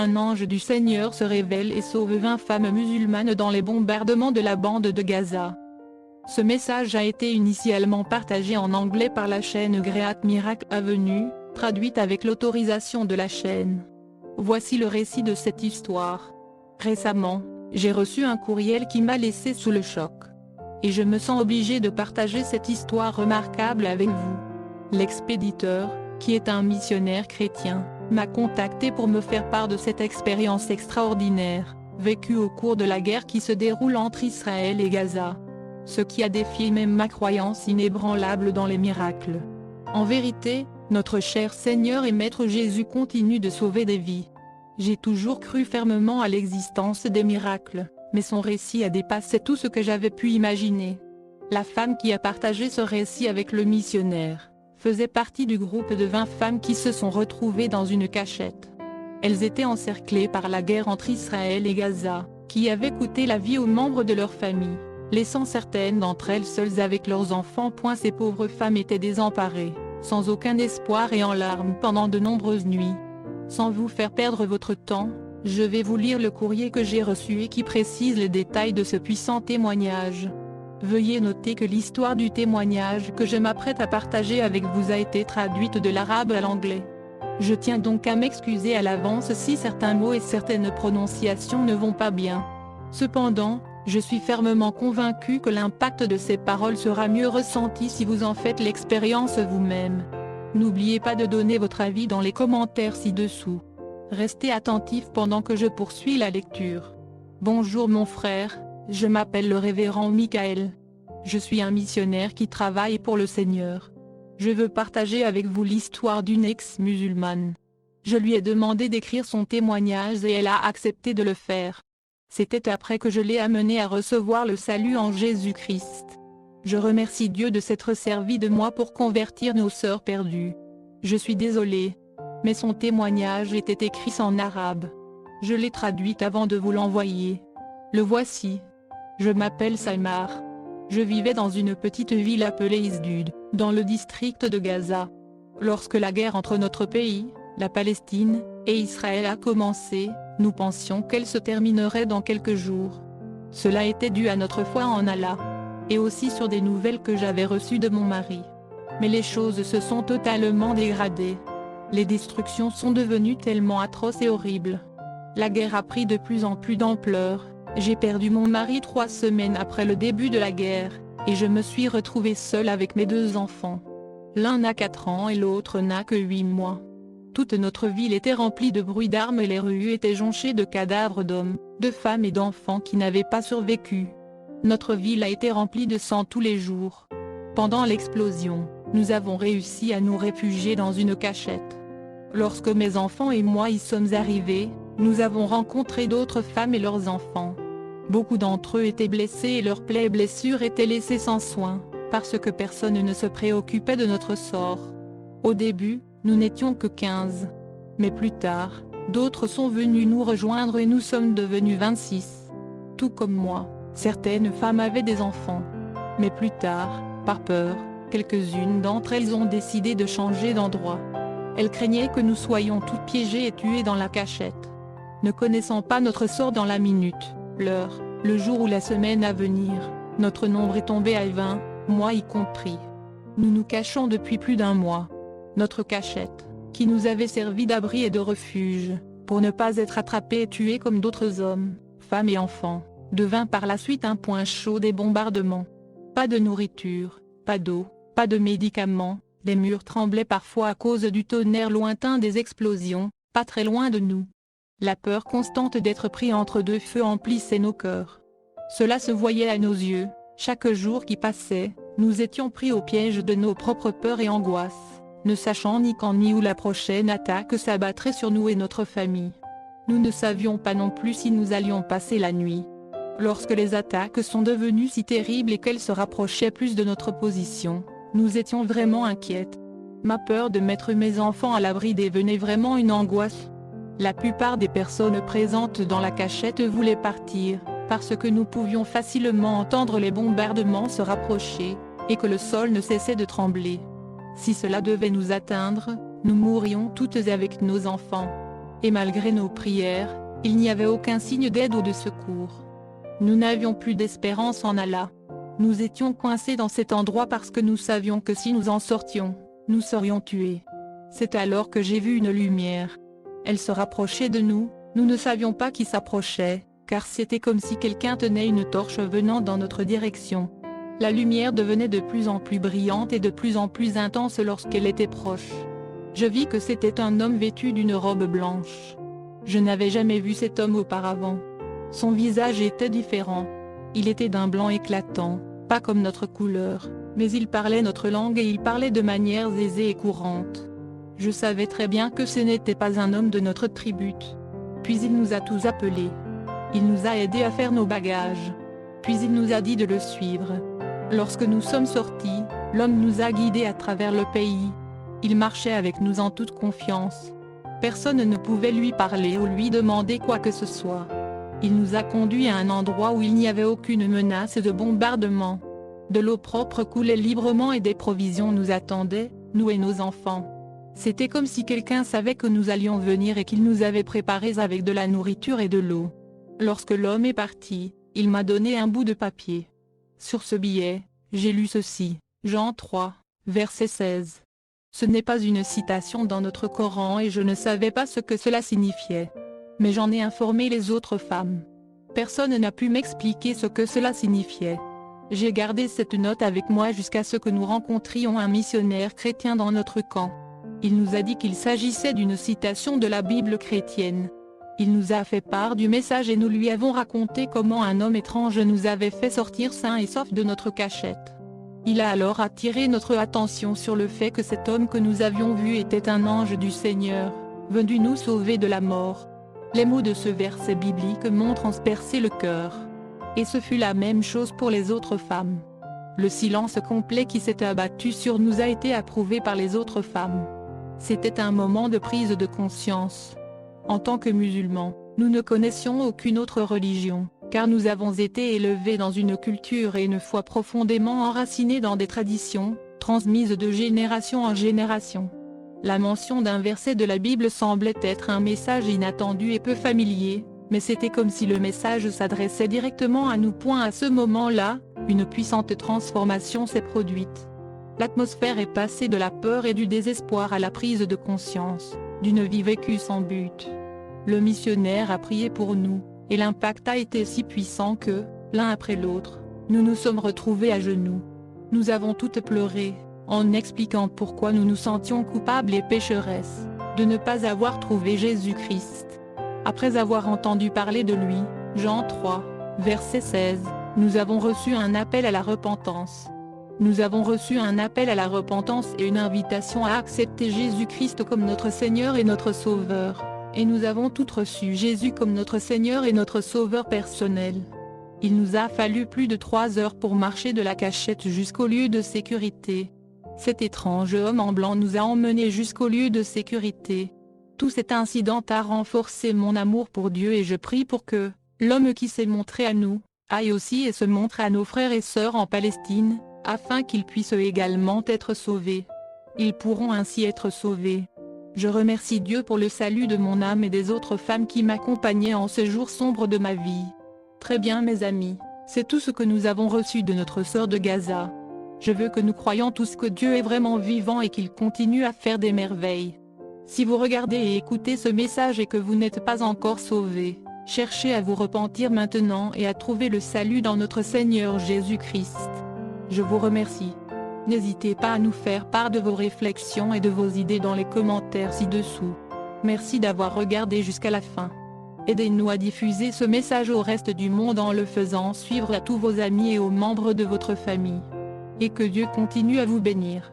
un ange du Seigneur se révèle et sauve 20 femmes musulmanes dans les bombardements de la bande de Gaza. Ce message a été initialement partagé en anglais par la chaîne Great Miracle Avenue, traduite avec l'autorisation de la chaîne. Voici le récit de cette histoire. Récemment, j'ai reçu un courriel qui m'a laissé sous le choc. Et je me sens obligé de partager cette histoire remarquable avec vous. L'expéditeur, qui est un missionnaire chrétien, m'a contacté pour me faire part de cette expérience extraordinaire, vécue au cours de la guerre qui se déroule entre Israël et Gaza. Ce qui a défié même ma croyance inébranlable dans les miracles. En vérité, notre cher Seigneur et Maître Jésus continue de sauver des vies. J'ai toujours cru fermement à l'existence des miracles, mais son récit a dépassé tout ce que j'avais pu imaginer. La femme qui a partagé ce récit avec le missionnaire faisait partie du groupe de 20 femmes qui se sont retrouvées dans une cachette. Elles étaient encerclées par la guerre entre Israël et Gaza, qui avait coûté la vie aux membres de leur famille, laissant certaines d'entre elles seules avec leurs enfants. Ces pauvres femmes étaient désemparées, sans aucun espoir et en larmes pendant de nombreuses nuits. Sans vous faire perdre votre temps, je vais vous lire le courrier que j'ai reçu et qui précise les détails de ce puissant témoignage. Veuillez noter que l'histoire du témoignage que je m'apprête à partager avec vous a été traduite de l'arabe à l'anglais. Je tiens donc à m'excuser à l'avance si certains mots et certaines prononciations ne vont pas bien. Cependant, je suis fermement convaincu que l'impact de ces paroles sera mieux ressenti si vous en faites l'expérience vous-même. N'oubliez pas de donner votre avis dans les commentaires ci-dessous. Restez attentif pendant que je poursuis la lecture. Bonjour mon frère, je m'appelle le révérend Michael. Je suis un missionnaire qui travaille pour le Seigneur. Je veux partager avec vous l'histoire d'une ex-musulmane. Je lui ai demandé d'écrire son témoignage et elle a accepté de le faire. C'était après que je l'ai amenée à recevoir le salut en Jésus-Christ. Je remercie Dieu de s'être servi de moi pour convertir nos sœurs perdues. Je suis désolé, mais son témoignage était écrit en arabe. Je l'ai traduit avant de vous l'envoyer. Le voici. Je m'appelle Salmar. Je vivais dans une petite ville appelée Isdud, dans le district de Gaza. Lorsque la guerre entre notre pays, la Palestine, et Israël a commencé, nous pensions qu'elle se terminerait dans quelques jours. Cela était dû à notre foi en Allah, et aussi sur des nouvelles que j'avais reçues de mon mari. Mais les choses se sont totalement dégradées. Les destructions sont devenues tellement atroces et horribles. La guerre a pris de plus en plus d'ampleur. J'ai perdu mon mari 3 semaines après le début de la guerre, et je me suis retrouvée seule avec mes 2 enfants. L'un a 4 ans et l'autre n'a que 8 mois. Toute notre ville était remplie de bruit d'armes et les rues étaient jonchées de cadavres d'hommes, de femmes et d'enfants qui n'avaient pas survécu. Notre ville a été remplie de sang tous les jours. Pendant l'explosion, nous avons réussi à nous réfugier dans une cachette. Lorsque mes enfants et moi y sommes arrivés, nous avons rencontré d'autres femmes et leurs enfants. Beaucoup d'entre eux étaient blessés et leurs plaies et blessures étaient laissées sans soin, parce que personne ne se préoccupait de notre sort. Au début, nous n'étions que 15. Mais plus tard, d'autres sont venus nous rejoindre et nous sommes devenus 26. Tout comme moi, certaines femmes avaient des enfants. Mais plus tard, par peur, quelques-unes d'entre elles ont décidé de changer d'endroit. Elles craignaient que nous soyons toutes piégées et tuées dans la cachette. Ne connaissant pas notre sort dans la minute, l'heure, le jour ou la semaine à venir, notre nombre est tombé à 20, moi y compris. Nous nous cachons depuis plus d'1 mois. Notre cachette, qui nous avait servi d'abri et de refuge, pour ne pas être attrapés et tués comme d'autres hommes, femmes et enfants, devint par la suite un point chaud des bombardements. Pas de nourriture, pas d'eau, pas de médicaments, les murs tremblaient parfois à cause du tonnerre lointain des explosions, pas très loin de nous. La peur constante d'être pris entre 2 feux emplissait nos cœurs. Cela se voyait à nos yeux, chaque jour qui passait, nous étions pris au piège de nos propres peurs et angoisses, ne sachant ni quand ni où la prochaine attaque s'abattrait sur nous et notre famille. Nous ne savions pas non plus si nous allions passer la nuit. Lorsque les attaques sont devenues si terribles et qu'elles se rapprochaient plus de notre position, nous étions vraiment inquiètes. Ma peur de mettre mes enfants à l'abri devenait vraiment une angoisse. La plupart des personnes présentes dans la cachette voulaient partir, parce que nous pouvions facilement entendre les bombardements se rapprocher, et que le sol ne cessait de trembler. Si cela devait nous atteindre, nous mourrions toutes avec nos enfants. Et malgré nos prières, il n'y avait aucun signe d'aide ou de secours. Nous n'avions plus d'espérance en Allah. Nous étions coincés dans cet endroit parce que nous savions que si nous en sortions, nous serions tués. C'est alors que j'ai vu une lumière. Elle se rapprochait de nous, nous ne savions pas qui s'approchait, car c'était comme si quelqu'un tenait une torche venant dans notre direction. La lumière devenait de plus en plus brillante et de plus en plus intense lorsqu'elle était proche. Je vis que c'était un homme vêtu d'une robe blanche. Je n'avais jamais vu cet homme auparavant. Son visage était différent. Il était d'un blanc éclatant, pas comme notre couleur, mais il parlait notre langue et il parlait de manières aisées et courantes. Je savais très bien que ce n'était pas un homme de notre tribu. Puis il nous a tous appelés. Il nous a aidés à faire nos bagages. Puis il nous a dit de le suivre. Lorsque nous sommes sortis, l'homme nous a guidés à travers le pays. Il marchait avec nous en toute confiance. Personne ne pouvait lui parler ou lui demander quoi que ce soit. Il nous a conduits à un endroit où il n'y avait aucune menace de bombardement. De l'eau propre coulait librement et des provisions nous attendaient, nous et nos enfants. C'était comme si quelqu'un savait que nous allions venir et qu'il nous avait préparés avec de la nourriture et de l'eau. Lorsque l'homme est parti, il m'a donné un bout de papier. Sur ce billet, j'ai lu ceci, Jean 3, verset 16. Ce n'est pas une citation dans notre Coran et je ne savais pas ce que cela signifiait. Mais j'en ai informé les autres femmes. Personne n'a pu m'expliquer ce que cela signifiait. J'ai gardé cette note avec moi jusqu'à ce que nous rencontrions un missionnaire chrétien dans notre camp. Il nous a dit qu'il s'agissait d'une citation de la Bible chrétienne. Il nous a fait part du message et nous lui avons raconté comment un homme étrange nous avait fait sortir sain et sauf de notre cachette. Il a alors attiré notre attention sur le fait que cet homme que nous avions vu était un ange du Seigneur, venu nous sauver de la mort. Les mots de ce verset biblique m'ont transpercé le cœur. Et ce fut la même chose pour les autres femmes. Le silence complet qui s'était abattu sur nous a été approuvé par les autres femmes. C'était un moment de prise de conscience. En tant que musulmans, nous ne connaissions aucune autre religion, car nous avons été élevés dans une culture et une foi profondément enracinée dans des traditions, transmises de génération en génération. La mention d'un verset de la Bible semblait être un message inattendu et peu familier, mais c'était comme si le message s'adressait directement à nous. À ce moment-là, une puissante transformation s'est produite. L'atmosphère est passée de la peur et du désespoir à la prise de conscience, d'une vie vécue sans but. Le missionnaire a prié pour nous, et l'impact a été si puissant que, l'un après l'autre, nous nous sommes retrouvés à genoux. Nous avons toutes pleuré, en expliquant pourquoi nous nous sentions coupables et pécheresses, de ne pas avoir trouvé Jésus-Christ. Après avoir entendu parler de lui, Jean 3, verset 16, nous avons reçu un appel à la repentance. Nous avons reçu un appel à la repentance et une invitation à accepter Jésus-Christ comme notre Seigneur et notre Sauveur, et nous avons toutes reçu Jésus comme notre Seigneur et notre Sauveur personnel. Il nous a fallu plus de 3 heures pour marcher de la cachette jusqu'au lieu de sécurité. Cet étrange homme en blanc nous a emmenés jusqu'au lieu de sécurité. Tout cet incident a renforcé mon amour pour Dieu et je prie pour que, l'homme qui s'est montré à nous, aille aussi et se montre à nos frères et sœurs en Palestine, afin qu'ils puissent également être sauvés. Ils pourront ainsi être sauvés. Je remercie Dieu pour le salut de mon âme et des autres femmes qui m'accompagnaient en ce jour sombre de ma vie. Très bien mes amis, c'est tout ce que nous avons reçu de notre sœur de Gaza. Je veux que nous croyions tous que Dieu est vraiment vivant et qu'il continue à faire des merveilles. Si vous regardez et écoutez ce message et que vous n'êtes pas encore sauvés, cherchez à vous repentir maintenant et à trouver le salut dans notre Seigneur Jésus-Christ. Je vous remercie. N'hésitez pas à nous faire part de vos réflexions et de vos idées dans les commentaires ci-dessous. Merci d'avoir regardé jusqu'à la fin. Aidez-nous à diffuser ce message au reste du monde en le faisant suivre à tous vos amis et aux membres de votre famille. Et que Dieu continue à vous bénir.